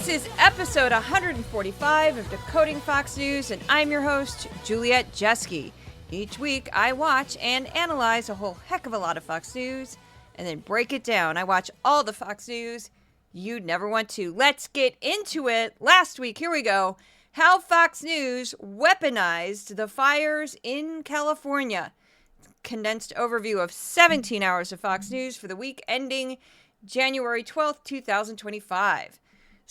This is episode 145 of Decoding Fox News, and I'm your host, Juliet Jeske. Each week, I watch and analyze a whole heck of a lot of Fox News, and then break it down. I watch all the Fox News you'd never want to. Let's get into it. Last week, here we go. How Fox News weaponized the fires in California. Condensed overview of 17 hours of Fox News for the week ending January 12th, 2025.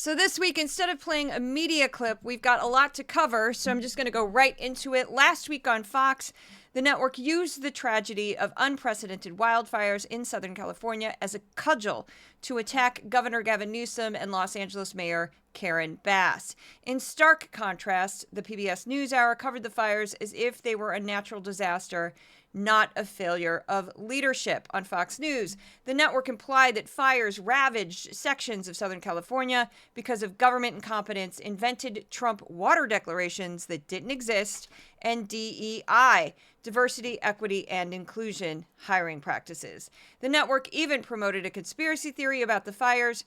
So this week, instead of playing a media clip, we've got a lot to cover, so I'm just going to go right into it. Last week on Fox, the network used the tragedy of unprecedented wildfires in Southern California as a cudgel to attack Governor Gavin Newsom and Los Angeles Mayor Karen Bass. In stark contrast, the PBS News Hour covered the fires as if they were a natural disaster, not a failure of leadership. On Fox News, the network implied that fires ravaged sections of Southern California because of government incompetence, invented Trump water declarations that didn't exist, and DEI, diversity, equity, and inclusion hiring practices. The network even promoted a conspiracy theory about the fires,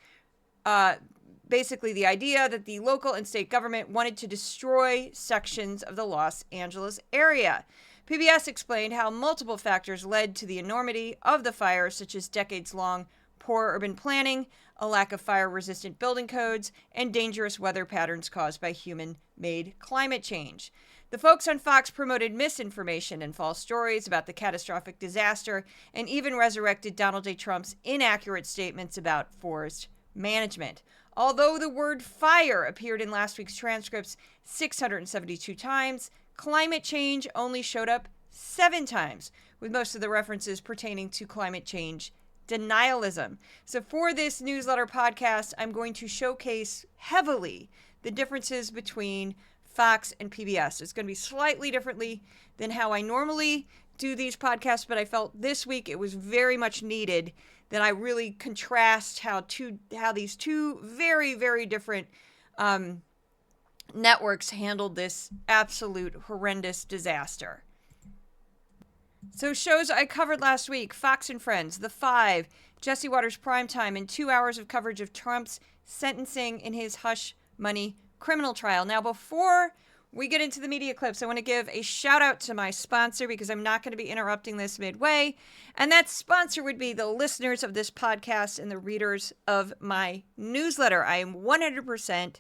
basically the idea that the local and state government wanted to destroy sections of the Los Angeles area. PBS explained how multiple factors led to the enormity of the fires, such as decades-long poor urban planning, a lack of fire-resistant building codes, and dangerous weather patterns caused by human-made climate change. The folks on Fox promoted misinformation and false stories about the catastrophic disaster, and even resurrected Donald J. Trump's inaccurate statements about forest management. Although the word fire appeared in last week's transcripts 672 times, climate change only showed up 7 times, with most of the references pertaining to climate change denialism. So for this newsletter podcast, I'm going to showcase heavily the differences between Fox and PBS. It's going to be slightly differently than how I normally do these podcasts, but I felt this week it was very much needed that I really contrast how these two very, very different networks handled this absolute horrendous disaster. So shows I covered last week: Fox and Friends, The Five, Jesse Watters Primetime, and 2 hours of coverage of Trump's sentencing in his hush money criminal trial. Now, before we get into the media clips, I want to give a shout out to my sponsor, because I'm not going to be interrupting this midway. And that sponsor would be the listeners of this podcast and the readers of my newsletter. I am 100%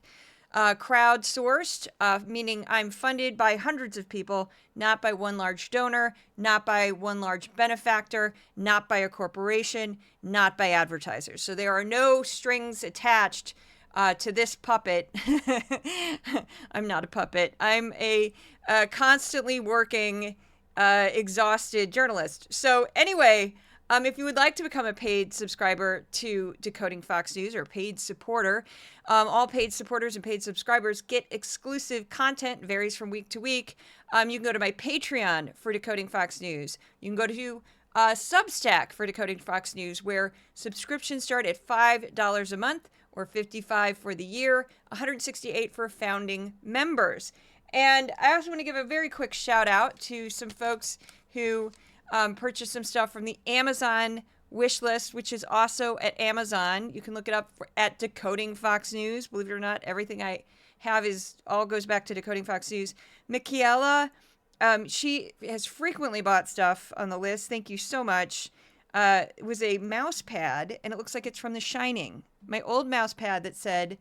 crowdsourced, meaning I'm funded by hundreds of people, not by one large donor, not by one large benefactor, not by a corporation, not by advertisers. So there are no strings attached to this puppet. I'm not a puppet. I'm a constantly working, exhausted journalist. So anyway, if you would like to become a paid subscriber to Decoding Fox News, or paid supporter, all paid supporters and paid subscribers get exclusive content, varies from week to week. You can go to my Patreon for Decoding Fox News. You can go to Substack for Decoding Fox News, where subscriptions start at $5 a month, or $55 for the year, $168 for founding members. And I also want to give a very quick shout out to some folks who purchased some stuff from the Amazon wish list, which is also at Amazon. You can look it up at Decoding Fox News. Believe it or not, everything I have all goes back to Decoding Fox News. Michaela, she has frequently bought stuff on the list. Thank you so much. It was a mouse pad, and it looks like it's from The Shining. My old mouse pad that said,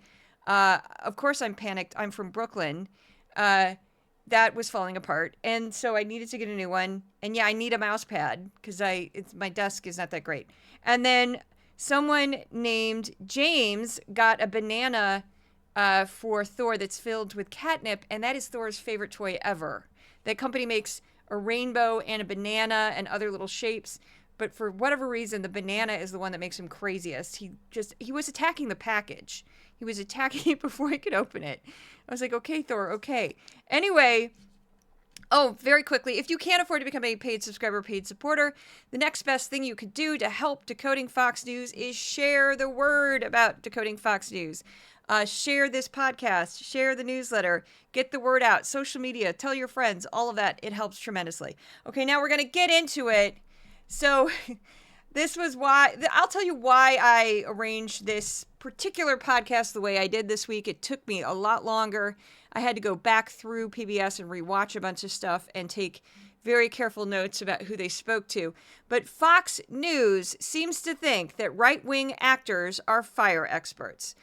of course I'm panicked, I'm from Brooklyn. That was falling apart, and so I needed to get a new one. And yeah, I need a mouse pad because my desk is not that great. And then someone named James got a banana for Thor that's filled with catnip, and that is Thor's favorite toy ever. That company makes a rainbow and a banana and other little shapes, but for whatever reason, the banana is the one that makes him craziest. He was attacking the package. He was attacking it before I could open it. I was like, okay, Thor, okay. Anyway, very quickly, if you can't afford to become a paid subscriber, paid supporter, the next best thing you could do to help Decoding Fox News is share the word about Decoding Fox News. Share this podcast, share the newsletter, get the word out, social media, tell your friends, all of that. It helps tremendously. Okay, now we're going to get into it. So This was why, I'll tell you why I arranged this particular podcast the way I did this week. It took me a lot longer. I had to go back through PBS and rewatch a bunch of stuff and take very careful notes about who they spoke to. But Fox News seems to think that right-wing actors are fire experts.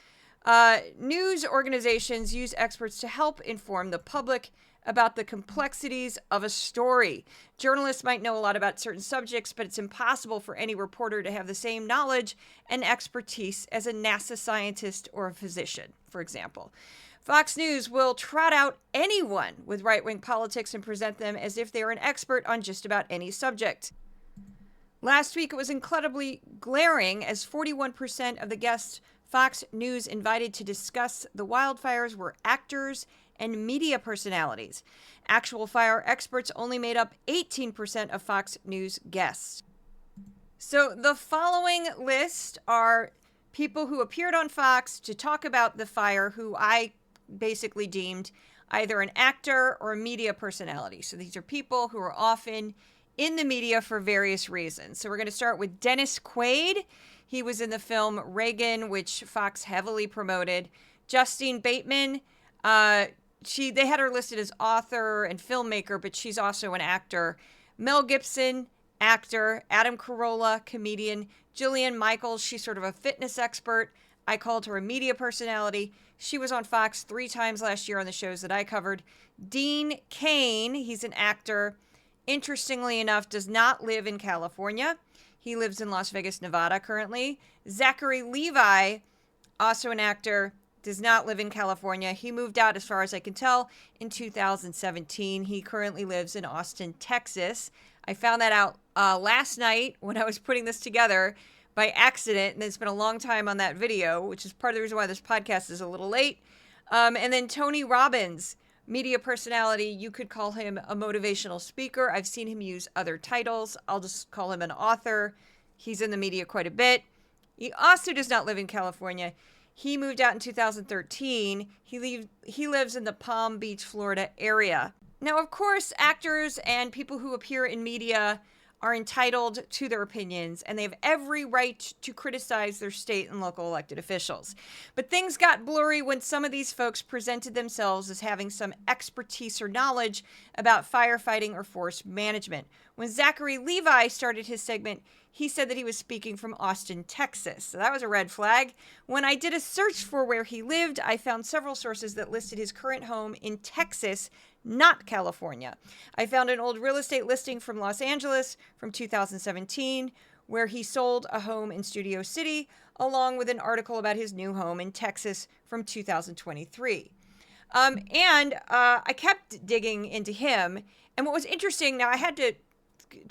News organizations use experts to help inform the public about the complexities of a story. Journalists might know a lot about certain subjects, but it's impossible for any reporter to have the same knowledge and expertise as a NASA scientist or a physician, for example. Fox News will trot out anyone with right-wing politics and present them as if they are an expert on just about any subject. Last week, it was incredibly glaring as 41% of the guests Fox News invited to discuss the wildfires were actors and media personalities. Actual fire experts only made up 18% of Fox News guests. So the following list are people who appeared on Fox to talk about the fire who I basically deemed either an actor or a media personality. So these are people who are often in the media for various reasons. So we're going to start with Dennis Quaid. He was in the film Reagan, which Fox heavily promoted. Justine Bateman, they had her listed as author and filmmaker, but she's also an actor. Mel Gibson, actor. Adam Carolla, comedian. Jillian Michaels, she's sort of a fitness expert. I called her a media personality. She was on Fox 3 times last year on the shows that I covered. Dean Cain, he's an actor. Interestingly enough, does not live in California. He lives in Las Vegas, Nevada currently. Zachary Levi, also an actor, does not live in California. He moved out, as far as I can tell, in 2017. He currently lives in Austin, Texas. I found that out last night when I was putting this together by accident, and it's been a long time on that video, which is part of the reason why this podcast is a little late. And then Tony Robbins, media personality. You could call him a motivational speaker. I've seen him use other titles. I'll just call him an author. He's in the media quite a bit. He also does not live in California. He moved out in 2013. He lives in the Palm Beach, Florida area. Now, of course, actors and people who appear in media are entitled to their opinions, and they have every right to criticize their state and local elected officials. But things got blurry when some of these folks presented themselves as having some expertise or knowledge about firefighting or forest management. When Zachary Levi started his segment, he said that he was speaking from Austin, Texas. So that was a red flag. When I did a search for where he lived, I found several sources that listed his current home in Texas, not California. I found an old real estate listing from Los Angeles from 2017 where he sold a home in Studio City, along with an article about his new home in Texas from 2023. I kept digging into him. And what was interesting, now I had to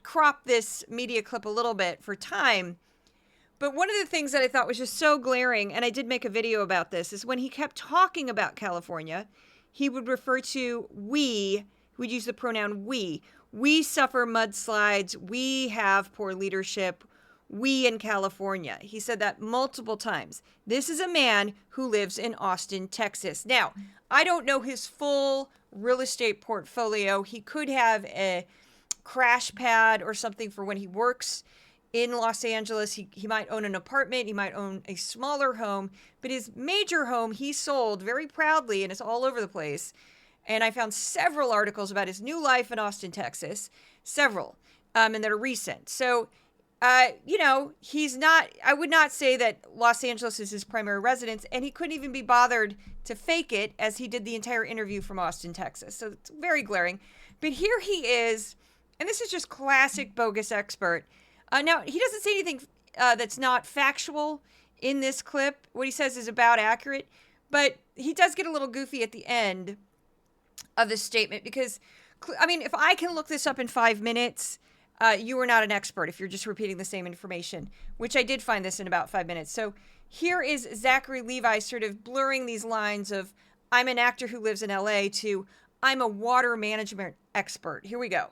crop this media clip a little bit for time, but one of the things that I thought was just so glaring, and I did make a video about this, is when he kept talking about California, he would refer to we, he would use the pronoun we. We suffer mudslides. We have poor leadership. We in California. He said that multiple times. This is a man who lives in Austin, Texas. Now, I don't know his full real estate portfolio. He could have a crash pad or something for when he works in Los Angeles. He might own an apartment. He might own a smaller home. But his major home he sold very proudly, and it's all over the place. And I found several articles about his new life in Austin, Texas. Several. And that are recent. So, he's not, I would not say that Los Angeles is his primary residence. And he couldn't even be bothered to fake it as he did the entire interview from Austin, Texas. So it's very glaring. But here he is. And this is just classic bogus expert. Now, he doesn't say anything that's not factual in this clip. What he says is about accurate. But he does get a little goofy at the end of this statement because, I mean, if I can look this up in 5 minutes, you are not an expert if you're just repeating the same information, which I did find this in about 5 minutes. So here is Zachary Levi sort of blurring these lines of, I'm an actor who lives in LA to, I'm a water management expert. Here we go.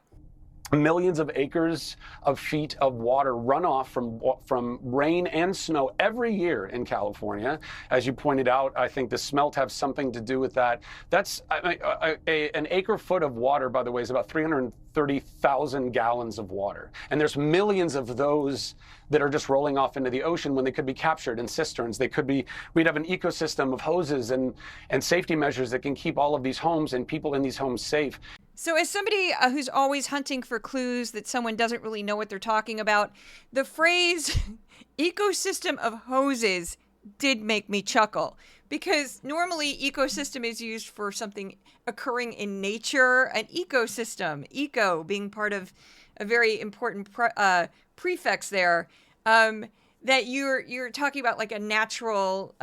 Millions of acres of feet of water run off from rain and snow every year in California. As you pointed out, I think the smelt have something to do with that. That's an acre foot of water, by the way, is about 330,000 gallons of water. And there's millions of those that are just rolling off into the ocean when they could be captured in cisterns. We'd have an ecosystem of hoses and safety measures that can keep all of these homes and people in these homes safe. So as somebody who's always hunting for clues that someone doesn't really know what they're talking about, the phrase ecosystem of hoses did make me chuckle, because normally ecosystem is used for something occurring in nature, an ecosystem, eco being part of a very important prefix there, that you're talking about like a natural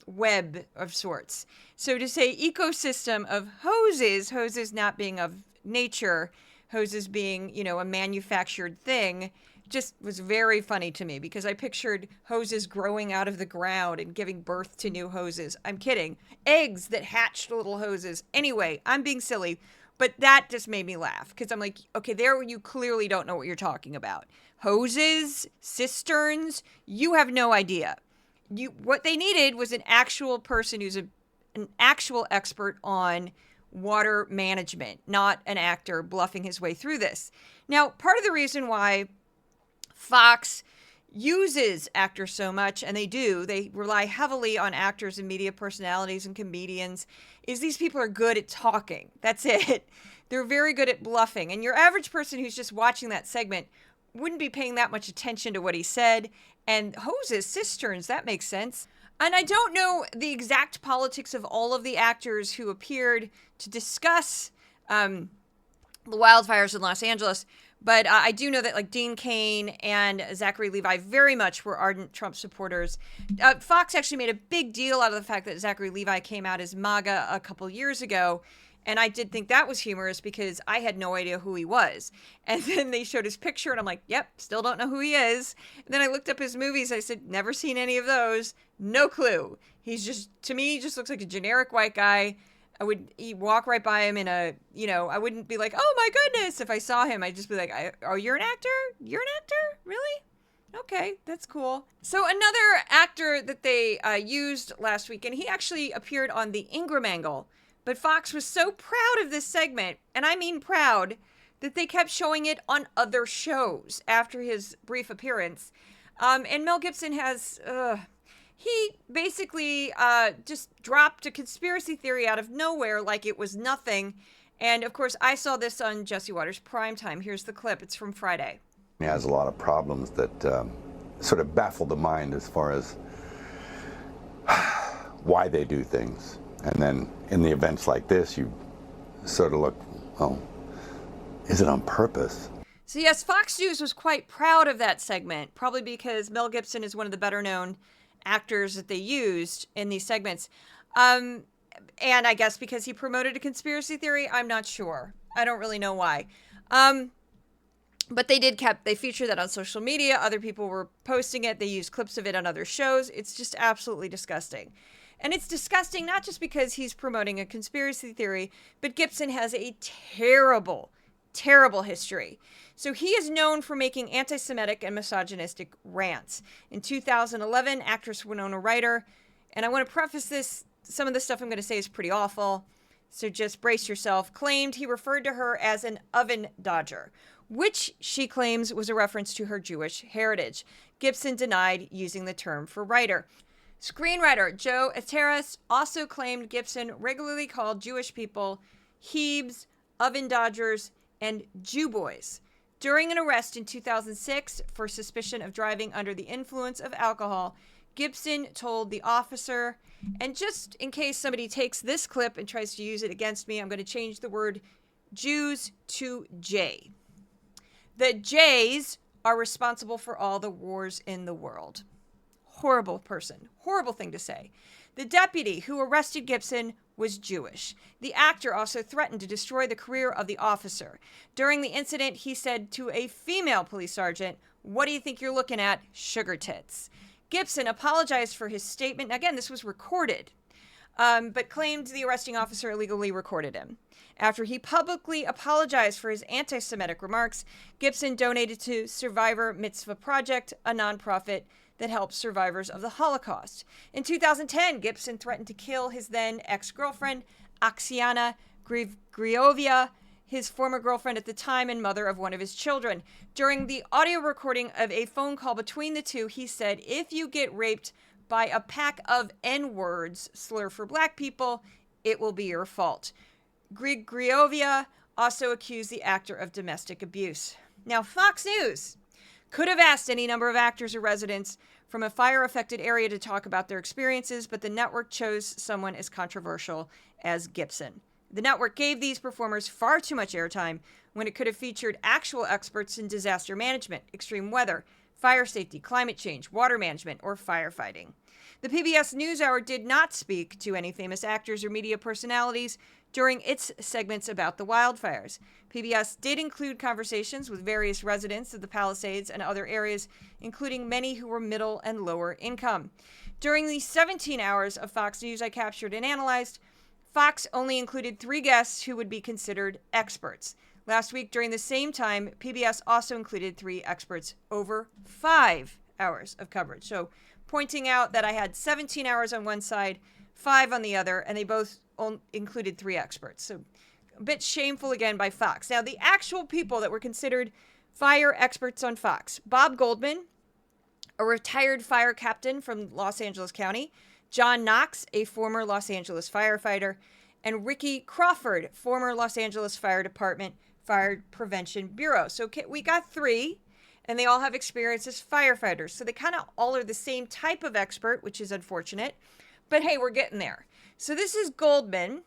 web of sorts. So to say ecosystem of hoses not being of nature, hoses being, a manufactured thing, just was very funny to me, because I pictured hoses growing out of the ground and giving birth to new hoses. I'm kidding. Eggs that hatched little hoses. Anyway, I'm being silly, but that just made me laugh, because I'm like, okay, there you clearly don't know what you're talking about. Hoses, cisterns, you have no idea. What they needed was an actual person who's an actual expert on water management, not an actor bluffing his way through this. Now, part of the reason why Fox uses actors so much, and they rely heavily on actors and media personalities and comedians, is these people are good at talking. That's it. They're very good at bluffing. And your average person who's just watching that segment wouldn't be paying that much attention to what he said. And hoses, cisterns, that makes sense. And I don't know the exact politics of all of the actors who appeared to discuss the wildfires in Los Angeles, but I do know that like Dean Cain and Zachary Levi very much were ardent Trump supporters. Fox actually made a big deal out of the fact that Zachary Levi came out as MAGA a couple years ago. And I did think that was humorous, because I had no idea who he was. And then they showed his picture and I'm like, yep, still don't know who he is. And then I looked up his movies. I said, never seen any of those. No clue. He's just, to me, he just looks like a generic white guy. He'd walk right by him in a, I wouldn't be like, oh my goodness. If I saw him, I'd just be like, oh, you're an actor? You're an actor? Really? Okay, that's cool. So another actor that they used last week, and he actually appeared on the Ingram Angle, but Fox was so proud of this segment, and I mean proud, that they kept showing it on other shows after his brief appearance. And Mel Gibson he basically just dropped a conspiracy theory out of nowhere like it was nothing. And of course, I saw this on Jesse Watters' Primetime. Here's the clip. It's from Friday. He has a lot of problems that sort of baffle the mind as far as why they do things. And then in the events like this, you sort of look, oh, is it on purpose? So yes, Fox News was quite proud of that segment, probably because Mel Gibson is one of the better known actors that they used in these segments. And I guess because he promoted a conspiracy theory, I'm not sure. I don't really know why. But they featured that on social media. Other people were posting it. They used clips of it on other shows. It's just absolutely disgusting. And it's disgusting not just because he's promoting a conspiracy theory, but Gibson has a terrible, terrible history. So he is known for making anti-Semitic and misogynistic rants. In 2011, actress Winona Ryder, and I want to preface this, some of the stuff I'm going to say is pretty awful, so just brace yourself, claimed he referred to her as an oven dodger, which she claims was a reference to her Jewish heritage. Gibson denied using the term for Ryder. Screenwriter Joe Ateris also claimed Gibson regularly called Jewish people Hebes, oven dodgers, and Jew boys. During an arrest in 2006 for suspicion of driving under the influence of alcohol, Gibson told the officer, and just in case somebody takes this clip and tries to use it against me, I'm going to change the word Jews to J. The Jays are responsible for all the wars in the world. Horrible person. Horrible thing to say. The deputy who arrested Gibson was Jewish. The actor also threatened to destroy the career of the officer. During the incident, he said to a female police sergeant, "What do you think you're looking at? Sugar tits." Gibson apologized for his statement. Again, this was recorded. but claimed the arresting officer illegally recorded him. After he publicly apologized for his anti-Semitic remarks, Gibson donated to Survivor Mitzvah Project, a nonprofit that helps survivors of the Holocaust. In 2010, Gibson threatened to kill his then ex-girlfriend, Oksana Grigoria, his former girlfriend at the time and mother of one of his children. During the audio recording of a phone call between the two, he said, "If you get raped by a pack of N-words, slur for black people, it will be your fault." Grigoria also accused the actor of domestic abuse. Now, Fox News could have asked any number of actors or residents from a fire-affected area to talk about their experiences, but the network chose someone as controversial as Gibson. The network gave these performers far too much airtime when it could have featured actual experts in disaster management, extreme weather, fire safety, climate change, water management, or firefighting. The PBS News Hour did not speak to any famous actors or media personalities during its segments about the wildfires. PBS did include conversations with various residents of the Palisades and other areas, including many who were middle and lower income. During the 17 hours of Fox News I captured and analyzed, Fox only included 3 guests who would be considered experts. Last week, during the same time, PBS also included 3 experts over 5 hours of coverage. So, pointing out that I had 17 hours on one side, 5 on the other, and they both included 3 experts. So, a bit shameful again by Fox. Now, the actual people that were considered fire experts on Fox: Bob Goldman, a retired fire captain from Los Angeles County; John Knox, a former Los Angeles firefighter; and Ricky Crawford, former Los Angeles Fire Department Fire Prevention Bureau. So we got 3, and they all have experience as firefighters. So they kind of all are the same type of expert, which is unfortunate. But hey, we're getting there. So this is Goldman,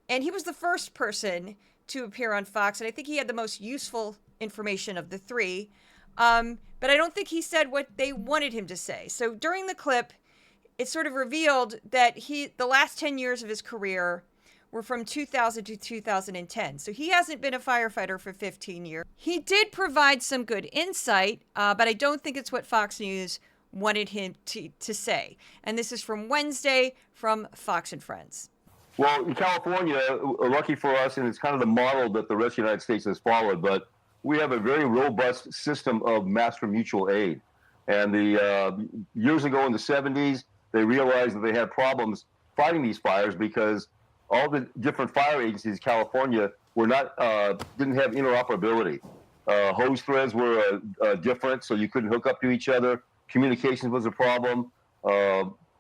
and he was the first person to appear on Fox, and I think he had the most useful information of the 3. But I don't think he said what they wanted him to say. So during the clip, it sort of revealed that the last 10 years of his career were from 2000 to 2010. So he hasn't been a firefighter for 15 years. He did provide some good insight, but I don't think it's what Fox News wanted him to say. And this is from Wednesday from Fox and Friends. Well, in California, lucky for us, and it's kind of the model that the rest of the United States has followed, but we have a very robust system of master mutual aid. And years ago in the 70s, they realized that they had problems fighting these fires because all the different fire agencies in California didn't have interoperability. Hose threads were different, so you couldn't hook up to each other. Communications was a problem,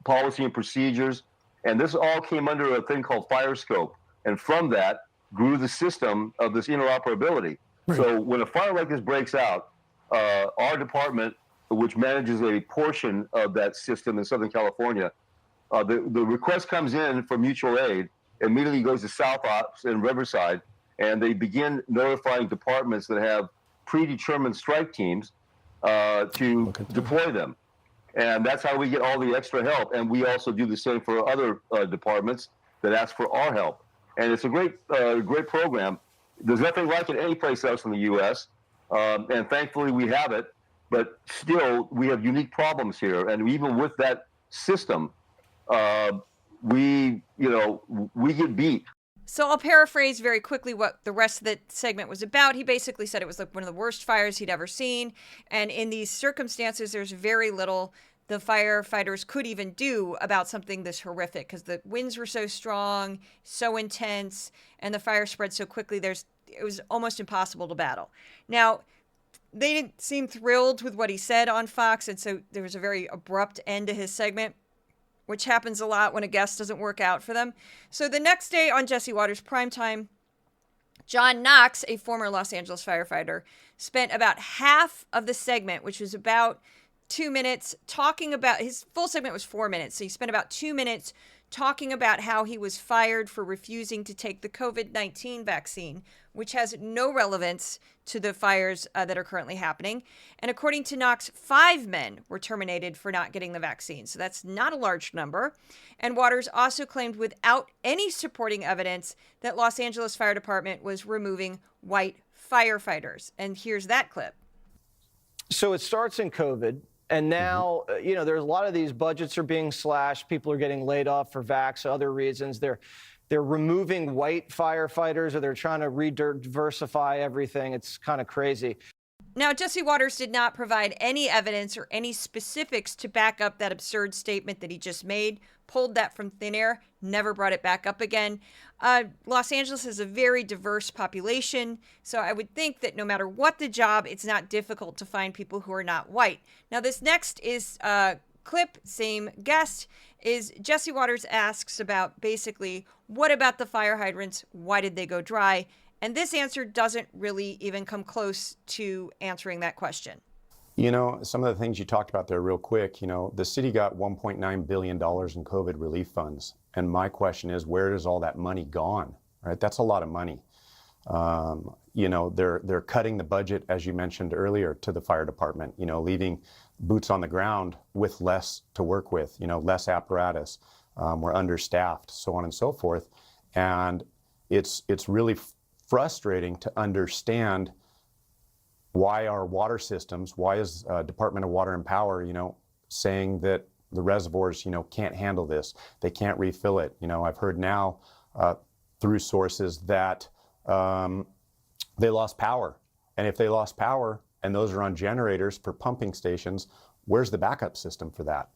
policy and procedures. And this all came under a thing called Fire Scope. And from that grew the system of this interoperability. Right. So when a fire like this breaks out, our department, which manages a portion of that system in Southern California, the request comes in for mutual aid, immediately goes to South Ops and Riverside, and they begin notifying departments that have predetermined strike teams to deploy them. And that's how we get all the extra help. And we also do the same for other departments that ask for our help. And it's a great program. There's nothing like it anyplace else in the U.S. And thankfully we have it. But still, we have unique problems here. And even with that system, we get beat. So I'll paraphrase very quickly what the rest of the segment was about. He basically said it was like one of the worst fires he'd ever seen. And in these circumstances, there's very little the firefighters could even do about something this horrific because the winds were so strong, so intense, and the fire spread so quickly, it was almost impossible to battle. Now, they didn't seem thrilled with what he said on Fox, and so there was a very abrupt end to his segment, which happens a lot when a guest doesn't work out for them. So the next day on Jesse Watters Primetime, John Knox, a former Los Angeles firefighter, spent about half of the segment, which was about 2 minutes, talking about, his full segment was 4 minutes, so he spent about 2 minutes talking about how he was fired for refusing to take the COVID-19 vaccine, which has no relevance to the fires that are currently happening. And according to Knox, 5 men were terminated for not getting the vaccine. So that's not a large number. And Watters also claimed without any supporting evidence that Los Angeles Fire Department was removing white firefighters. And here's that clip. So it starts in COVID. And now, you know, there's a lot of these budgets are being slashed. People are getting laid off for vax, other reasons. They're removing white firefighters, or they're trying to diversify everything. It's kind of crazy. Now, Jesse Waters did not provide any evidence or any specifics to back up that absurd statement that he just made, pulled that from thin air, never brought it back up again. Los Angeles is a very diverse population, so I would think that no matter what the job, it's not difficult to find people who are not white. Now, this next is clip, same guest, is Jesse Waters asks about basically, what about the fire hydrants? Why did they go dry? And this answer doesn't really even come close to answering that question. You know, some of the things you talked about there real quick, you know, the city got $1.9 billion in COVID relief funds. And my question is, where has all that money gone? Right? That's a lot of money. You know, they're cutting the budget, as you mentioned earlier, to the fire department, you know, leaving boots on the ground with less to work with, you know, less apparatus. We're understaffed, so on and so forth. And it's really frustrating to understand why our water systems, why is Department of Water and Power, you know, saying that the reservoirs, you know, can't handle this, they can't refill it. You know, I've heard now through sources that they lost power. And if they lost power and those are on generators for pumping stations, where's the backup system for that?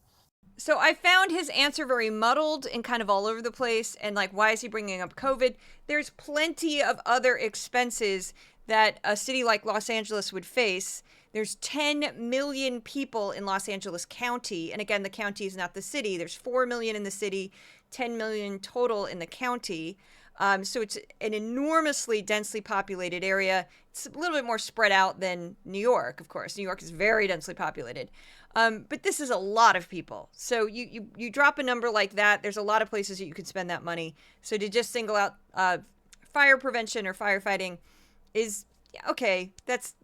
So I found his answer very muddled and kind of all over the place. And like, why is he bringing up COVID? There's plenty of other expenses that a city like Los Angeles would face. There's 10 million people in Los Angeles County. And again, the county is not the city. There's 4 million in the city, 10 million total in the county. So it's an enormously densely populated area. It's a little bit more spread out than New York, of course. New York is very densely populated. But this is a lot of people. So you drop a number like that, there's a lot of places that you could spend that money. So to just single out fire prevention or firefighting is, okay,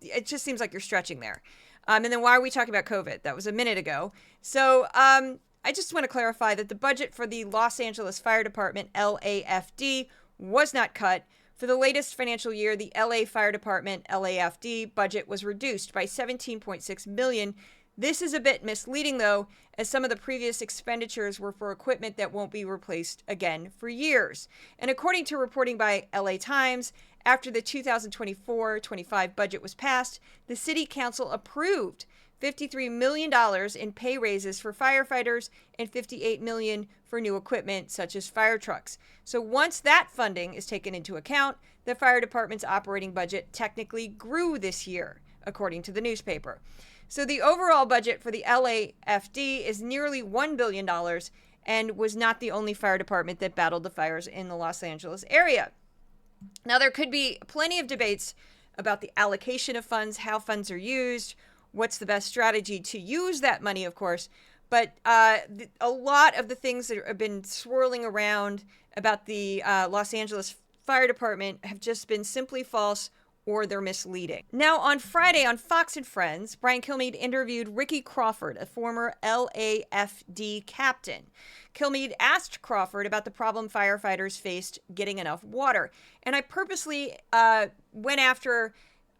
it just seems like you're stretching there. And then why are we talking about COVID? That was a minute ago. So I just want to clarify that the budget for the Los Angeles Fire Department, LAFD, was not cut. For the latest financial year, the LA Fire Department, LAFD, budget was reduced by $17.6 million. This is a bit misleading, though, as some of the previous expenditures were for equipment that won't be replaced again for years. And according to reporting by LA Times, after the 2024-25 budget was passed, the city council approved $53 million in pay raises for firefighters and $58 million for new equipment such as fire trucks. So once that funding is taken into account, the fire department's operating budget technically grew this year, according to the newspaper. So the overall budget for the LAFD is nearly $1 billion and was not the only fire department that battled the fires in the Los Angeles area. Now, there could be plenty of debates about the allocation of funds, how funds are used, what's the best strategy to use that money, of course. But a lot of the things that have been swirling around about the Los Angeles Fire Department have just been simply false, or they're misleading. Now, on Friday on Fox and Friends, Brian Kilmeade interviewed Ricky Crawford, a former LAFD captain. Kilmeade asked Crawford about the problem firefighters faced getting enough water. And I purposely went after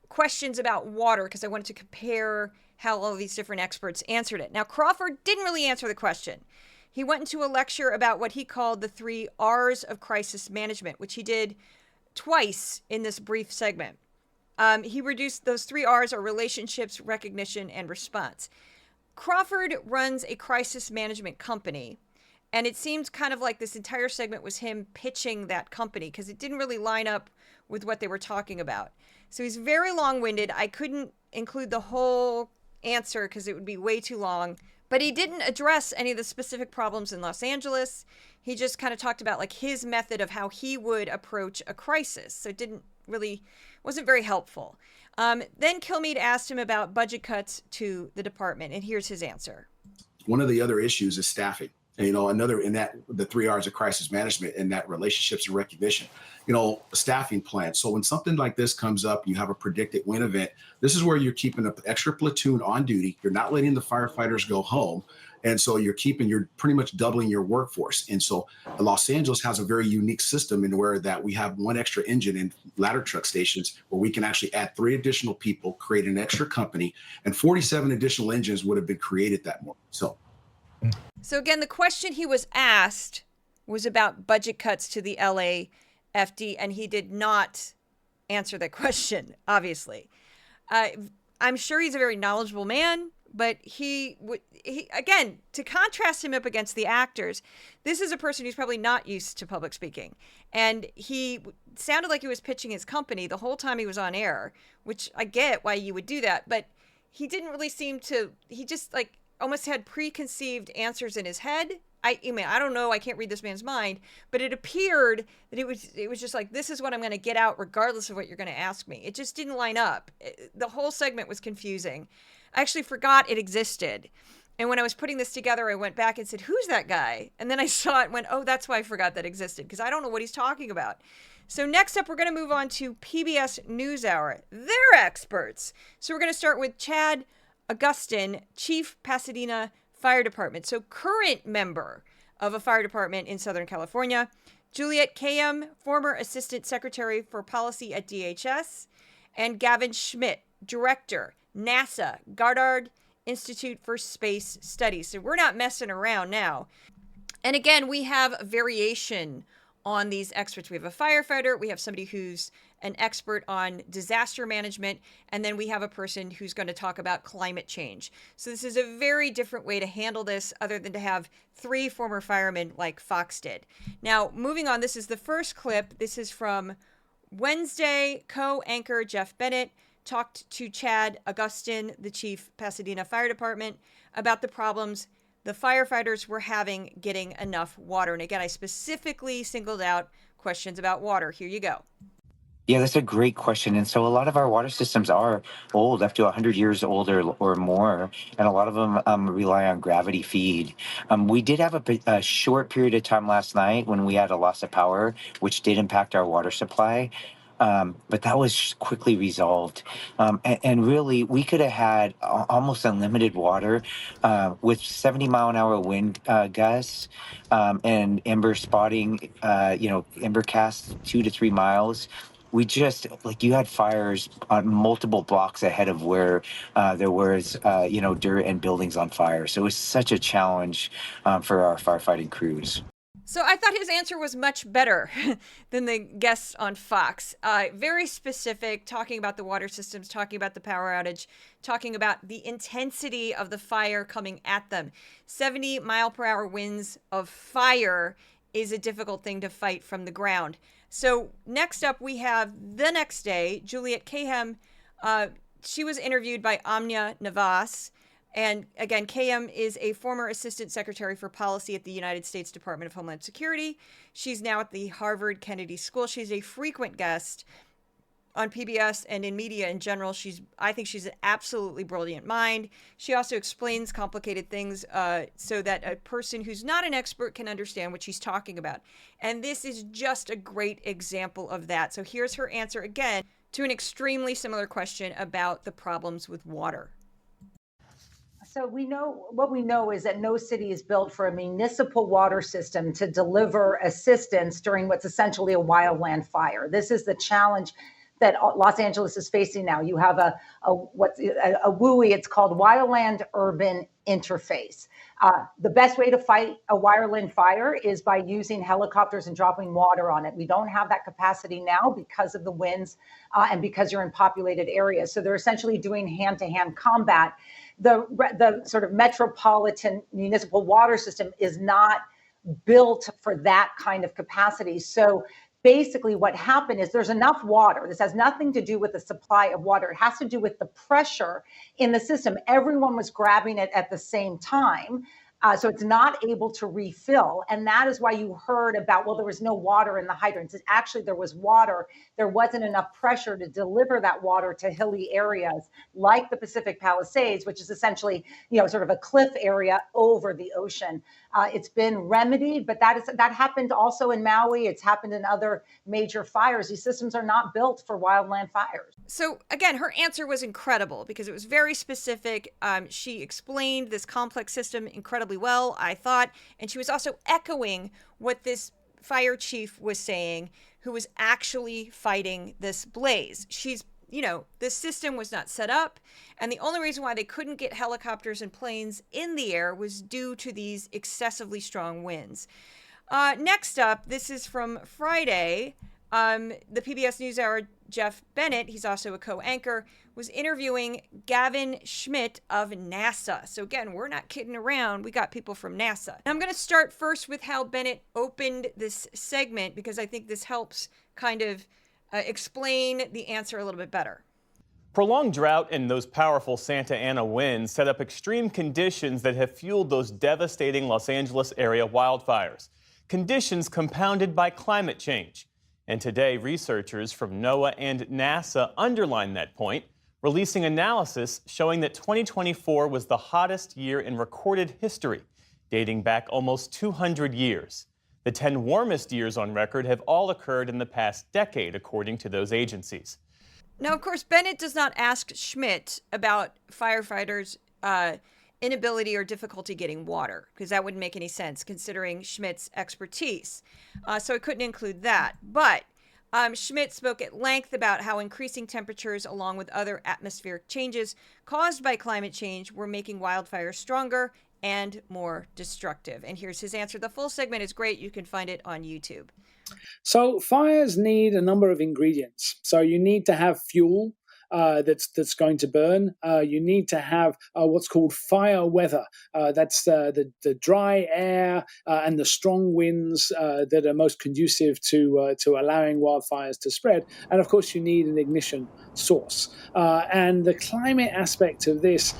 questions about water because I wanted to compare how all of these different experts answered it. Now, Crawford didn't really answer the question. He went into a lecture about what he called the 3 R's of crisis management, which he did twice in this brief segment. He reduced those 3 R's are relationships, recognition, and response. Crawford runs a crisis management company, and it seemed kind of like this entire segment was him pitching that company because it didn't really line up with what they were talking about. So he's very long-winded. I couldn't include the whole answer because it would be way too long, but he didn't address any of the specific problems in Los Angeles. He just kind of talked about like his method of how he would approach a crisis. So it wasn't very helpful. Then Kilmeade asked him about budget cuts to the department, and here's his answer. One of the other issues is staffing. And, another in that, the 3 R's of crisis management and that relationships and recognition, a staffing plan. So when something like this comes up, you have a predicted win event. This is where you're keeping an extra platoon on duty. You're not letting the firefighters go home. And so you're pretty much doubling your workforce. And so Los Angeles has a very unique system in where that we have one extra engine in ladder truck stations where we can actually add 3 additional people, create an extra company, and 47 additional engines would have been created that morning. So again, the question he was asked was about budget cuts to the LAFD, and he did not answer that question, obviously. I'm sure he's a very knowledgeable man, but he again, to contrast him up against the actors, this is a person who's probably not used to public speaking. And he sounded like he was pitching his company the whole time he was on air, which I get why you would do that, but he didn't really seem to, he just like almost had preconceived answers in his head. I mean, I don't know, I can't read this man's mind, but it appeared that it was just like, this is what I'm going to get out regardless of what you're going to ask me. It just didn't line up. The whole segment was confusing. I actually forgot it existed. And when I was putting this together, I went back and said, who's that guy? And then I saw it and went, oh, that's why I forgot that existed, because I don't know what he's talking about. So next up, we're going to move on to PBS News Hour. They're experts. So we're going to start with Chad Augustin, Chief Pasadena Fire Department. So current member of a fire department in Southern California. Juliet KM, former Assistant Secretary for Policy at DHS. And Gavin Schmidt, Director, NASA, Goddard Institute for Space Studies. So we're not messing around now. And again, we have variation on these experts. We have a firefighter, we have somebody who's an expert on disaster management, and then we have a person who's going to talk about climate change. So this is a very different way to handle this other than to have 3 former firemen like Fox did. Now, moving on, this is the first clip. This is from Wednesday. Co-anchor Jeff Bennett talked to Chad Augustin, the Chief Pasadena Fire Department, about the problems the firefighters were having getting enough water. And again, I specifically singled out questions about water. Here you go. Yeah, that's a great question. And so a lot of our water systems are old, up to 100 years old or more, and a lot of them rely on gravity feed. We did have a short period of time last night when we had a loss of power, which did impact our water supply. But that was quickly resolved. And really, we could have had almost unlimited water with 70-mile-an-hour wind gusts and ember spotting, ember casts 2 to 3 miles. We just, like, you had fires on multiple blocks ahead of where there was, dirt and buildings on fire. So it was such a challenge for our firefighting crews. So I thought his answer was much better than the guests on Fox. Very specific, talking about the water systems, talking about the power outage, talking about the intensity of the fire coming at them. 70-mile-per-hour winds of fire is a difficult thing to fight from the ground. So next up, we have the next day, Juliet KM. She was interviewed by Amna Navas. And again, KM is a former Assistant Secretary for Policy at the United States Department of Homeland Security. She's now at the Harvard Kennedy School. She's a frequent guest on PBS and in media in general. I think she's an absolutely brilliant mind. She also explains complicated things so that a person who's not an expert can understand what she's talking about. And this is just a great example of that. So here's her answer again to an extremely similar question about the problems with water. So what we know is that no city is built for a municipal water system to deliver assistance during what's essentially a wildland fire. This is the challenge that Los Angeles is facing now. You have a WUI, it's called Wildland Urban Interface. The best way to fight a wildland fire is by using helicopters and dropping water on it. We don't have that capacity now because of the winds and because you're in populated areas. So they're essentially doing hand-to-hand combat. The sort of metropolitan municipal water system is not built for that kind of capacity. So basically what happened is there's enough water. This has nothing to do with the supply of water. It has to do with the pressure in the system. Everyone was grabbing it at the same time. So it's not able to refill. And that is why you heard about, well, there was no water in the hydrants. Actually, there was water. There wasn't enough pressure to deliver that water to hilly areas like the Pacific Palisades, which is essentially, sort of a cliff area over the ocean. It's been remedied, but that happened also in Maui. It's happened in other major fires. These systems are not built for wildland fires. So again, her answer was incredible because it was very specific. She explained this complex system incredibly well, I thought, and she was also echoing what this fire chief was saying, who was actually fighting this blaze. This system was not set up, and the only reason why they couldn't get helicopters and planes in the air was due to these excessively strong winds. Next up, this is from Friday. The PBS News Hour, Jeff Bennett, he's also a co-anchor, was interviewing Gavin Schmidt of NASA. So again, we're not kidding around. We got people from NASA. And I'm going to start first with how Bennett opened this segment because I think this helps kind of explain the answer a little bit better. Prolonged drought and those powerful Santa Ana winds set up extreme conditions that have fueled those devastating Los Angeles area wildfires. Conditions compounded by climate change. And today, researchers from NOAA and NASA underline that point, releasing analysis showing that 2024 was the hottest year in recorded history, dating back almost 200 years. The 10 warmest years on record have all occurred in the past decade, according to those agencies. Now, of course, Bennett does not ask Schmidt about firefighters' inability or difficulty getting water, because that wouldn't make any sense considering Schmidt's expertise. So I couldn't include that. But Schmidt spoke at length about how increasing temperatures along with other atmospheric changes caused by climate change were making wildfires stronger and more destructive. And here's his answer. The full segment is great. You can find it on YouTube. So fires need a number of ingredients. So you need to have fuel that's going to burn. You need to have what's called fire weather. That's the dry air and the strong winds that are most conducive to allowing wildfires to spread. And of course, you need an ignition source. And the climate aspect of this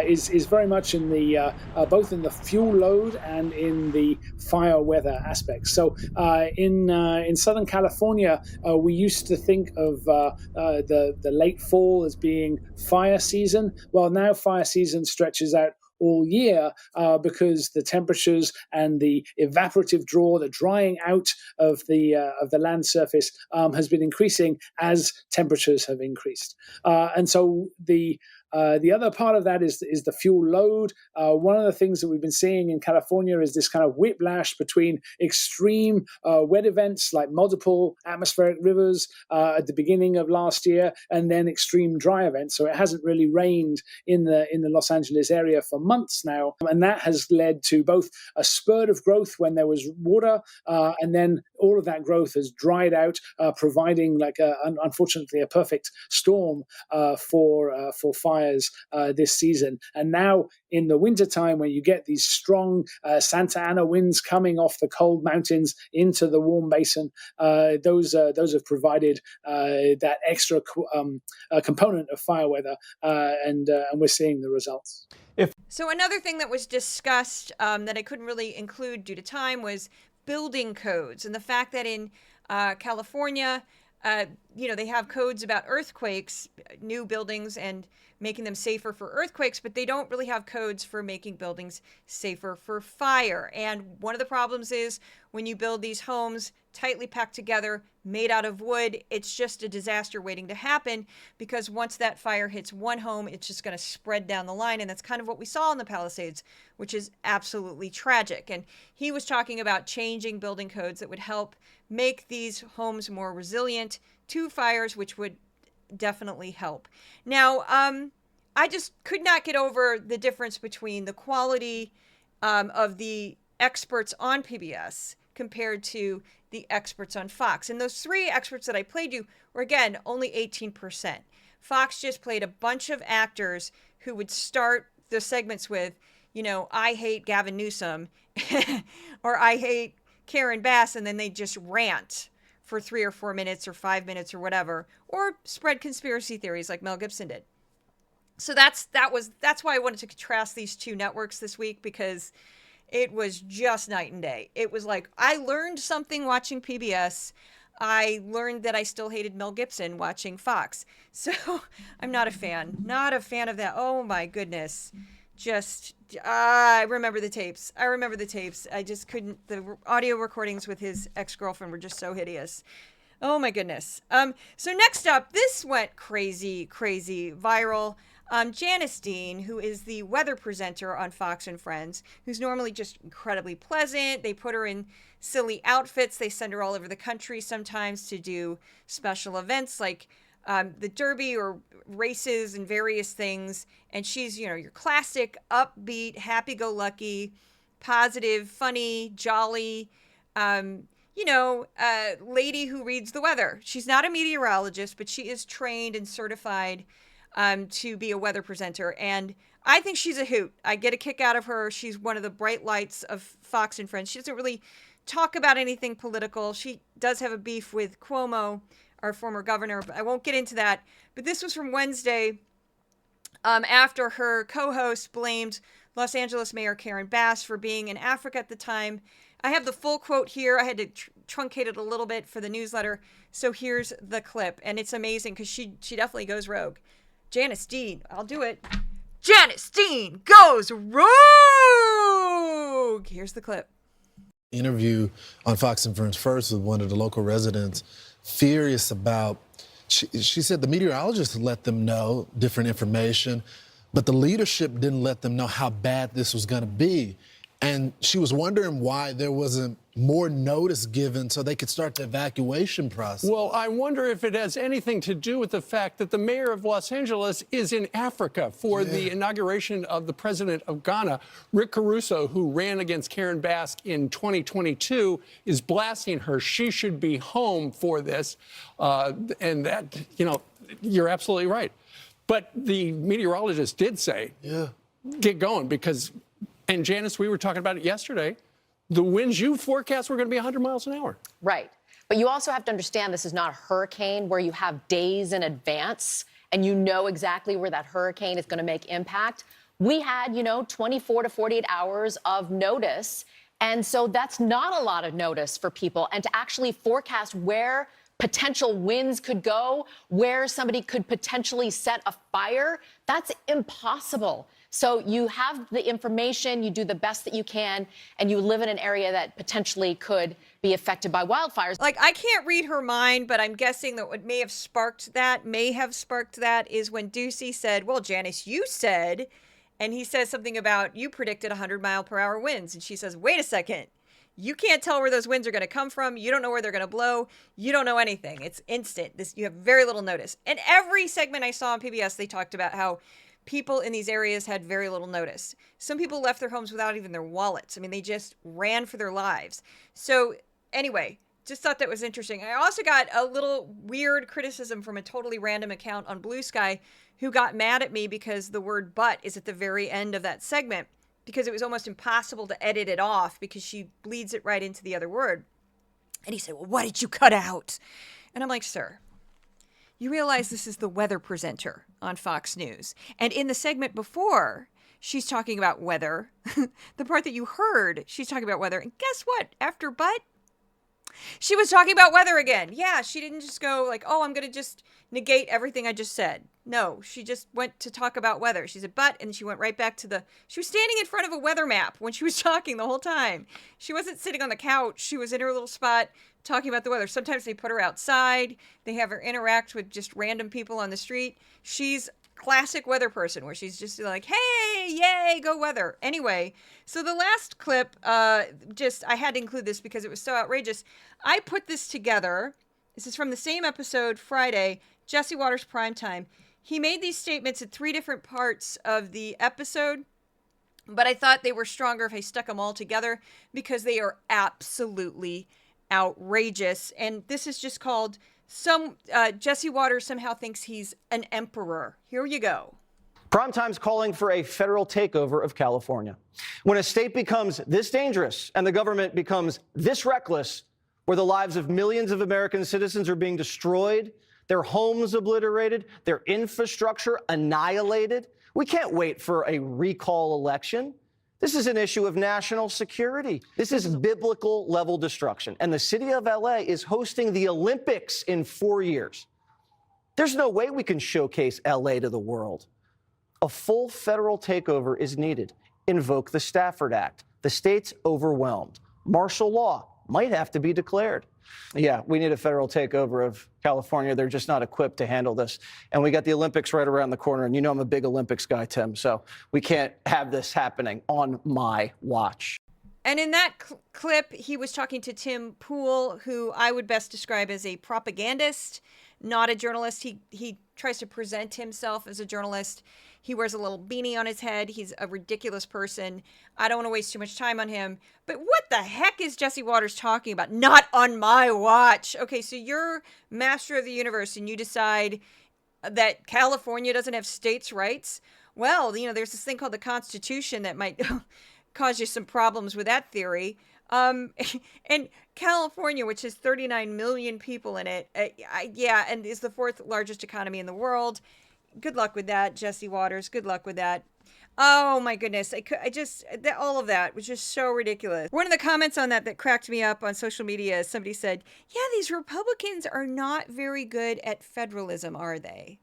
is very much in the both in the fuel load and in the fire weather aspect. So in Southern California, we used to think of the late fall as being fire season. Well, now fire season stretches out all year because the temperatures and the evaporative draw, the drying out of the land surface has been increasing as temperatures have increased. And so the other part of that is the fuel load. One of the things that we've been seeing in California is this kind of whiplash between extreme wet events like multiple atmospheric rivers at the beginning of last year, and then extreme dry events. So it hasn't really rained in the Los Angeles area for months now, and that has led to both a spurt of growth when there was water, and then all of that growth has dried out, providing unfortunately a perfect storm for fires this season. And now in the wintertime, when you get these strong Santa Ana winds coming off the cold mountains into the warm basin, those have provided that extra component of fire weather, and we're seeing the results. So another thing that was discussed that I couldn't really include due to time was building codes, and the fact that in California, they have codes about earthquakes, new buildings, and making them safer for earthquakes, but they don't really have codes for making buildings safer for fire. And one of the problems is when you build these homes tightly packed together, made out of wood, it's just a disaster waiting to happen, because once that fire hits one home, it's just going to spread down the line. And that's kind of what we saw in the Palisades, which is absolutely tragic. And he was talking about changing building codes that would help make these homes more resilient to fires, which would definitely help. Now, I just could not get over the difference between the quality of the experts on PBS compared to the experts on Fox. And those three experts that I played you were, again, only 18%. Fox just played a bunch of actors who would start the segments with, I hate Gavin Newsom, or I hate Karen Bass, and then they just rant for 3 or 4 minutes or 5 minutes or whatever, or spread conspiracy theories like Mel Gibson did. So that's why I wanted to contrast these two networks this week, because it was just night and day. It was like, I learned something watching PBS. I learned that I still hated Mel Gibson watching Fox. So I'm not a fan of that. Oh my goodness. I remember the tapes. I just couldn't. The audio recordings with his ex-girlfriend were just so hideous. Oh my goodness. So next up, this went crazy viral. Janice Dean, who is the weather presenter on Fox and Friends, who's normally just incredibly pleasant. They put her in silly outfits. They send her all over the country sometimes to do special events like the Derby or races and various things. And she's, you know, your classic upbeat, happy-go-lucky, positive, funny, jolly, lady who reads the weather. She's not a meteorologist, but she is trained and certified to be a weather presenter. And I think she's a hoot. I get a kick out of her. She's one of the bright lights of Fox and Friends. She doesn't really talk about anything political. She does have a beef with Cuomo, our former governor, but I won't get into that. But this was from Wednesday after her co-host blamed Los Angeles Mayor Karen Bass for being in Africa at the time. I have the full quote here. I had to truncate it a little bit for the newsletter. So here's the clip. And it's amazing because she definitely goes rogue. Janice Dean, I'll do it. Janice Dean goes rogue. Here's the clip. Interview on Fox and Friends First with one of the local residents, furious about, she said the meteorologists let them know different information, but the leadership didn't let them know how bad this was going to be. And she was wondering why there wasn't more notice given so they could start the evacuation process. Well, I wonder if it has anything to do with the fact that the mayor of Los Angeles is in Africa for the inauguration of the president of Ghana. Rick Caruso, who ran against Karen Bass in 2022, is blasting her. She should be home for this. And that, you're absolutely right. But the meteorologist did say, get going, because, and Janice, we were talking about it yesterday, the winds you forecast were going to be 100 miles an hour. Right. But you also have to understand this is not a hurricane where you have days in advance and you know exactly where that hurricane is going to make impact. We had, 24 to 48 hours of notice. And so that's not a lot of notice for people. And to actually forecast where potential winds could go, where somebody could potentially set a fire, that's impossible. So you have the information, you do the best that you can, and you live in an area that potentially could be affected by wildfires. Like, I can't read her mind, but I'm guessing that what may have sparked that is when Ducey said, well, Janice, you said, and he says something about, you predicted 100-mile-per-hour winds. And she says, wait a second. You can't tell where those winds are going to come from. You don't know where they're going to blow. You don't know anything. It's instant. You have very little notice. And every segment I saw on PBS, they talked about how people in these areas had very little notice. Some people left their homes without even their wallets. I mean, they just ran for their lives. So anyway, just thought that was interesting. I also got a little weird criticism from a totally random account on Blue Sky who got mad at me because the word but is at the very end of that segment, because it was almost impossible to edit it off because she bleeds it right into the other word. And he said, well, what did you cut out? And I'm like, sir, you realize this is the weather presenter on Fox News. And in the segment before, she's talking about weather. The part that you heard, she's talking about weather. And guess what? After but, she was talking about weather again. Yeah, she didn't just go like, oh, I'm going to just negate everything I just said. No, she just went to talk about weather. She said but, and she went right back to she was standing in front of a weather map when she was talking the whole time. She wasn't sitting on the couch. She was in her little spot talking about the weather. Sometimes they put her outside. They have her interact with just random people on the street. She's classic weather person where she's just like, hey, yay, go weather. Anyway, so the last clip, I had to include this because it was so outrageous. I put this together. This is from the same episode, Friday, Jesse Watters Primetime. He made these statements at 3 different parts of the episode, but I thought they were stronger if I stuck them all together because they are absolutely outrageous. And this is just called Jesse Watters somehow thinks he's an emperor. Here you go. Primetime's calling for a federal takeover of California. When a state becomes this dangerous and the government becomes this reckless, where the lives of millions of American citizens are being destroyed, their homes obliterated, their infrastructure annihilated, we can't wait for a recall election. This is an issue of national security. This is biblical level destruction. And the city of LA is hosting the Olympics in 4 years. There's no way we can showcase LA to the world. A full federal takeover is needed. Invoke the Stafford Act. The state's overwhelmed. Martial law might have to be declared. Yeah, we need a federal takeover of California. They're just not equipped to handle this. And we got the Olympics right around the corner. And you know I'm a big Olympics guy, Tim. So we can't have this happening on my watch. And in that clip, he was talking to Tim Pool, who I would best describe as a propagandist, not a journalist. He tries to present himself as a journalist. He wears a little beanie on his head. He's a ridiculous person. I don't want to waste too much time on him. But what the heck is Jesse Waters talking about? Not on my watch. Okay, so you're master of the universe and you decide that California doesn't have states' rights. Well, you know, there's this thing called the Constitution that might cause you some problems with that theory. And California, which has 39 million people in it, and is the fourth largest economy in the world. Good luck with that, Jesse Waters. Good luck with that. Oh my goodness. All of that was just so ridiculous. One of the comments on that cracked me up on social media, somebody said, yeah, these Republicans are not very good at federalism, are they?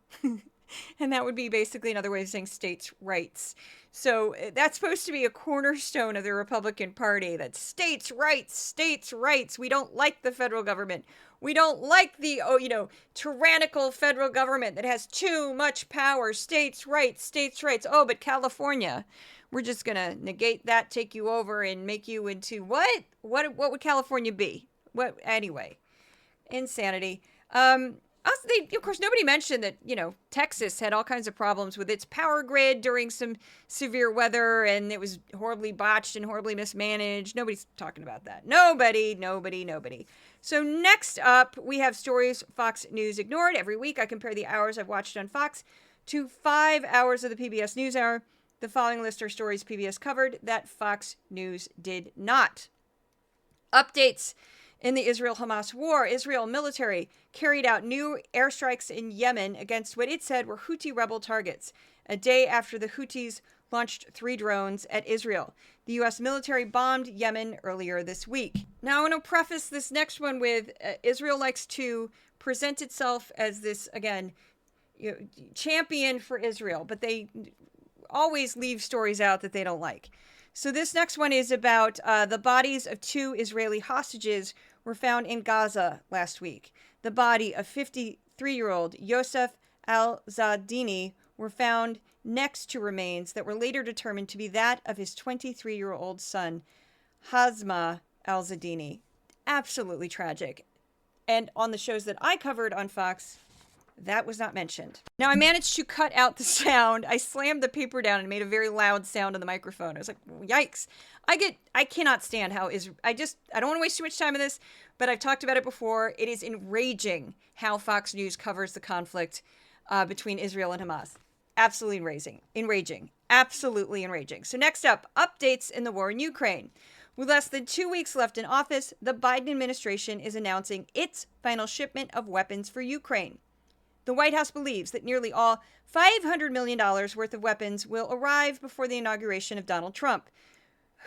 And that would be basically another way of saying states' rights. So that's supposed to be a cornerstone of the Republican Party, that states' rights, states' rights. We don't like the federal government. We don't like the, tyrannical federal government that has too much power. States' rights, states' rights. Oh, but California, we're just going to negate that, take you over, and make you into what? What would California be? What? Anyway, insanity. Of course, nobody mentioned that, Texas had all kinds of problems with its power grid during some severe weather, and it was horribly botched and horribly mismanaged. Nobody's talking about that. Nobody. So next up, we have stories Fox News ignored. Every week, I compare the hours I've watched on Fox to 5 hours of the PBS News Hour. The following list are stories PBS covered that Fox News did not. Updates in the Israel-Hamas war. Israel military carried out new airstrikes in Yemen against what it said were Houthi rebel targets, a day after the Houthis launched 3 drones at Israel. The U.S. military bombed Yemen earlier this week. Now, I want to preface this next one with Israel likes to present itself as this, again, champion for Israel, but they always leave stories out that they don't like. So this next one is about the bodies of 2 Israeli hostages were found in Gaza last week. The body of 53-year-old Yosef al-Zadini were found next to remains that were later determined to be that of his 23-year-old son, Hazma al-Zadini. Absolutely tragic. And on the shows that I covered on Fox, that was not mentioned. Now, I managed to cut out the sound. I slammed the paper down and made a very loud sound on the microphone. I was like, yikes. I cannot stand how I don't want to waste too much time on this, but I've talked about it before. It is enraging how Fox News covers the conflict between Israel and Hamas. Absolutely enraging. Absolutely enraging. So next up, updates in the war in Ukraine. With less than 2 weeks left in office, the Biden administration is announcing its final shipment of weapons for Ukraine. The White House believes that nearly all $500 million worth of weapons will arrive before the inauguration of Donald Trump,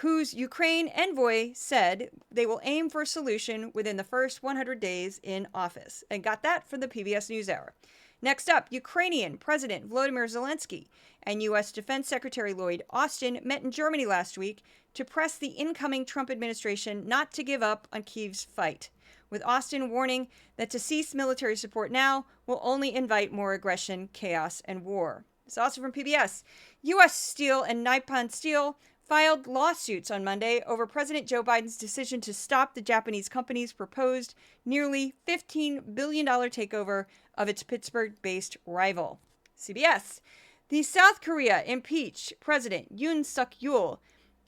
whose Ukraine envoy said they will aim for a solution within the first 100 days in office. And got that from the PBS News Hour. Next up, Ukrainian President Volodymyr Zelensky and U.S. Defense Secretary Lloyd Austin met in Germany last week to press the incoming Trump administration not to give up on Kyiv's fight, with Austin warning that to cease military support now will only invite more aggression, chaos, and war. It's also from PBS. U.S. Steel and Nippon Steel filed lawsuits on Monday over President Joe Biden's decision to stop the Japanese company's proposed nearly $15 billion takeover of its Pittsburgh-based rival. CBS. The South Korea impeached President Yoon Suk-yeol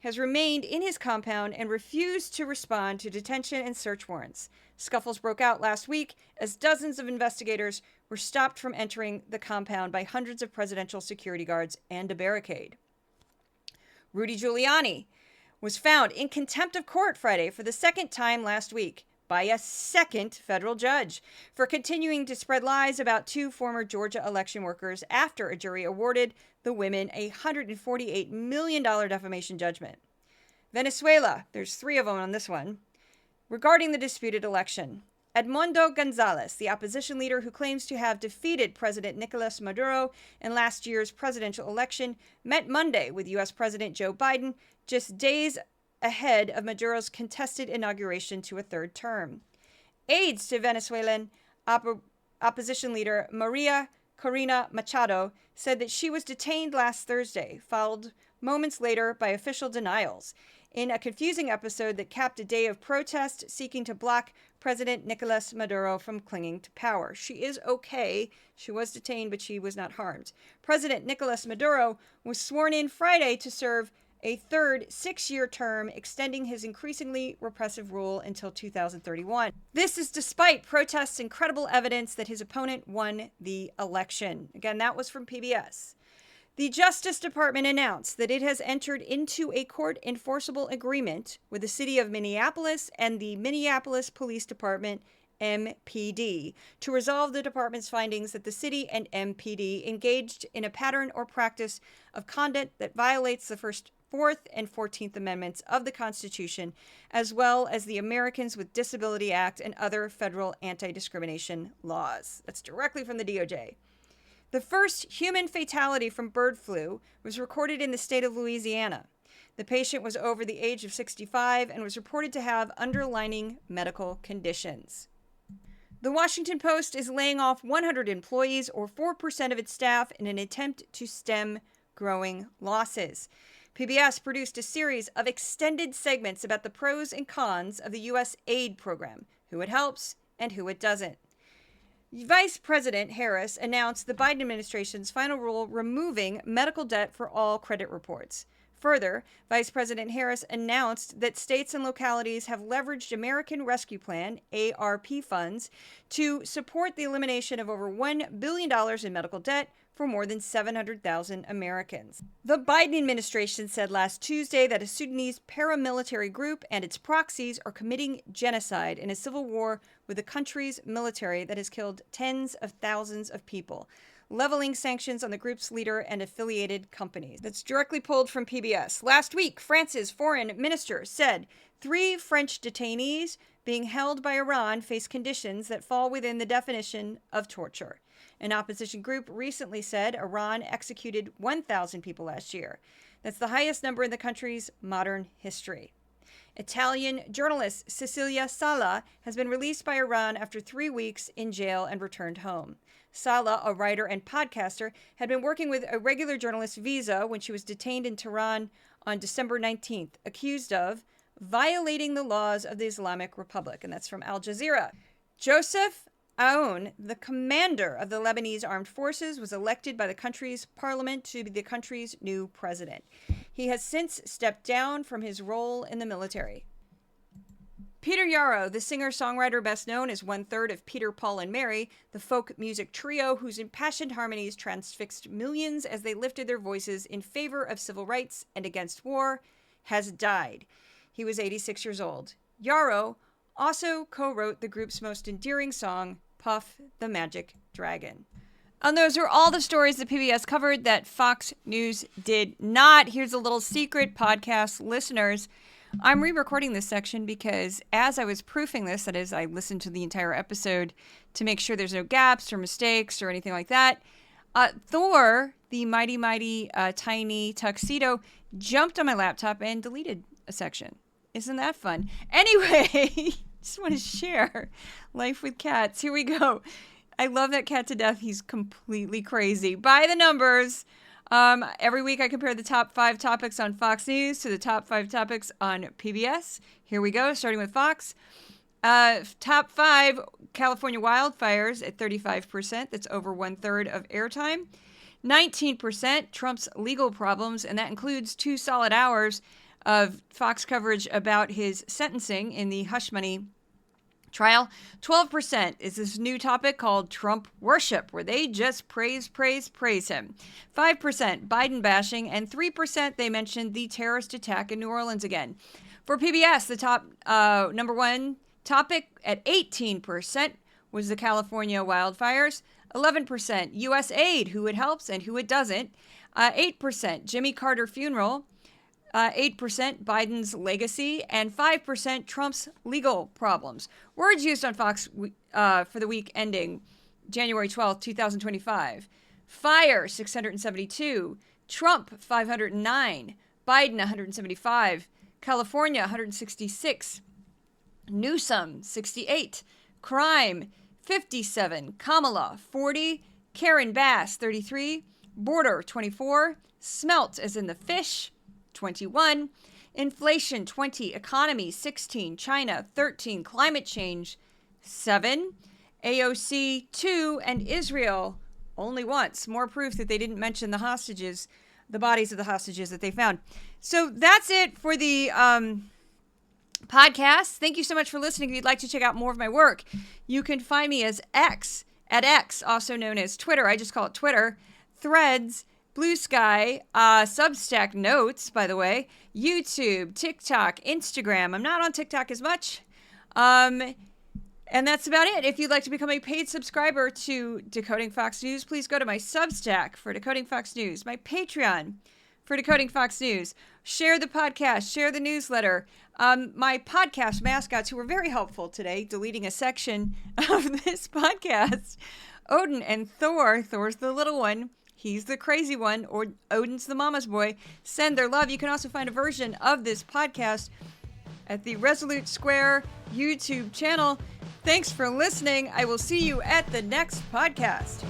has remained in his compound and refused to respond to detention and search warrants. Scuffles broke out last week as dozens of investigators were stopped from entering the compound by hundreds of presidential security guards and a barricade. Rudy Giuliani was found in contempt of court Friday for the second time last week by a second federal judge for continuing to spread lies about 2 former Georgia election workers after a jury awarded the women a $148 million defamation judgment. Venezuela, there's 3 of them on this one, regarding the disputed election. Edmundo Gonzalez, the opposition leader who claims to have defeated President Nicolas Maduro in last year's presidential election, met Monday with U.S. President Joe Biden just days ahead of Maduro's contested inauguration to a 3rd term. Aides to Venezuelan opposition leader Maria Corina Machado said that she was detained last Thursday, followed moments later by official denials, in a confusing episode that capped a day of protest seeking to block President Nicolas Maduro from clinging to power. She is okay. She was detained, but she was not harmed. President Nicolas Maduro was sworn in Friday to serve a third 6-year term, extending his increasingly repressive rule until 2031. This is despite protests and credible evidence that his opponent won the election. Again, that was from PBS. The Justice Department announced that it has entered into a court-enforceable agreement with the city of Minneapolis and the Minneapolis Police Department, MPD, to resolve the department's findings that the city and MPD engaged in a pattern or practice of conduct that violates the Fourth and 14th Amendments of the Constitution, as well as the Americans with Disability Act and other federal anti-discrimination laws. That's directly from the DOJ. The first human fatality from bird flu was recorded in the state of Louisiana. The patient was over the age of 65 and was reported to have underlying medical conditions. The Washington Post is laying off 100 employees, or 4% of its staff, in an attempt to stem growing losses. PBS produced a series of extended segments about the pros and cons of the U.S. aid program, who it helps and who it doesn't. Vice President Harris announced the Biden administration's final rule removing medical debt for all credit reports. Further, Vice President Harris announced that states and localities have leveraged American Rescue Plan, ARP funds, to support the elimination of over $1 billion in medical debt for more than 700,000 Americans. The Biden administration said last Tuesday that a Sudanese paramilitary group and its proxies are committing genocide in a civil war with the country's military that has killed tens of thousands of people, leveling sanctions on the group's leader and affiliated companies. That's directly pulled from PBS. Last week, France's foreign minister said 3 French detainees being held by Iran face conditions that fall within the definition of torture. An opposition group recently said Iran executed 1,000 people last year. That's the highest number in the country's modern history. Italian journalist Cecilia Sala has been released by Iran after 3 weeks in jail and returned home. Sala, a writer and podcaster, had been working with a regular journalist visa when she was detained in Tehran on December 19th, accused of violating the laws of the Islamic Republic. And that's from Al Jazeera. Joseph Aoun, the commander of the Lebanese armed forces, was elected by the country's parliament to be the country's new president. He has since stepped down from his role in the military. Peter Yarrow, the singer-songwriter best known as one-third of Peter, Paul, and Mary, the folk music trio whose impassioned harmonies transfixed millions as they lifted their voices in favor of civil rights and against war, has died. He was 86 years old. Yarrow also co-wrote the group's most endearing song, Puff the Magic Dragon. And those are all the stories that PBS covered that Fox News did not. Here's a little secret, podcast listeners. I'm re-recording this section because as I was proofing this, that is, I listened to the entire episode to make sure there's no gaps or mistakes or anything like that, Thor, the mighty, tiny tuxedo, jumped on my laptop and deleted a section. Isn't that fun? Anyway, just want to share life with cats. Here we go. I love that cat to death. He's completely crazy. By the numbers. Every week I compare the top 5 topics on Fox News to the top 5 topics on PBS. Here we go, starting with Fox. Top 5, California wildfires at 35%. That's over 1/3 of airtime. 19%, Trump's legal problems, and that includes 2 solid hours of Fox coverage about his sentencing in the hush money trial. 12% is this new topic called Trump worship, where they just praise him. 5% Biden bashing, and 3% they mentioned the terrorist attack in New Orleans again. For PBS, the top number 1 topic at 18% was the California wildfires. 11% U.S. aid, who it helps and who it doesn't. 8% Jimmy Carter funeral. 8% Biden's legacy, and 5% Trump's legal problems. Words used on Fox for the week ending January 12th, 2025. Fire, 672. Trump, 509. Biden, 175. California, 166. Newsom, 68. Crime, 57. Kamala, 40. Karen Bass, 33. Border, 24. Smelt, as in the fish, 21. Inflation, 20. Economy, 16. China, 13. Climate change, 7. AOC, 2. And Israel, only once. More proof that they didn't mention the hostages, the bodies of the hostages that they found. So that's it for the podcast. Thank you so much for listening. If you'd like to check out more of my work, you can find me as X, also known as Twitter. I just call it Twitter. Threads, Blue Sky, Substack Notes, by the way, YouTube, TikTok, Instagram. I'm not on TikTok as much. And that's about it. If you'd like to become a paid subscriber to Decoding Fox News, please go to my Substack for Decoding Fox News, my Patreon for Decoding Fox News. Share the podcast, share the newsletter. My podcast mascots who were very helpful today, deleting a section of this podcast. Odin and Thor. Thor's the little one. He's the crazy one. Or Odin's the mama's boy. Send their love. You can also find a version of this podcast at the Resolute Square YouTube channel. Thanks for listening. I will see you at the next podcast.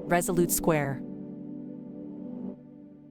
Resolute Square.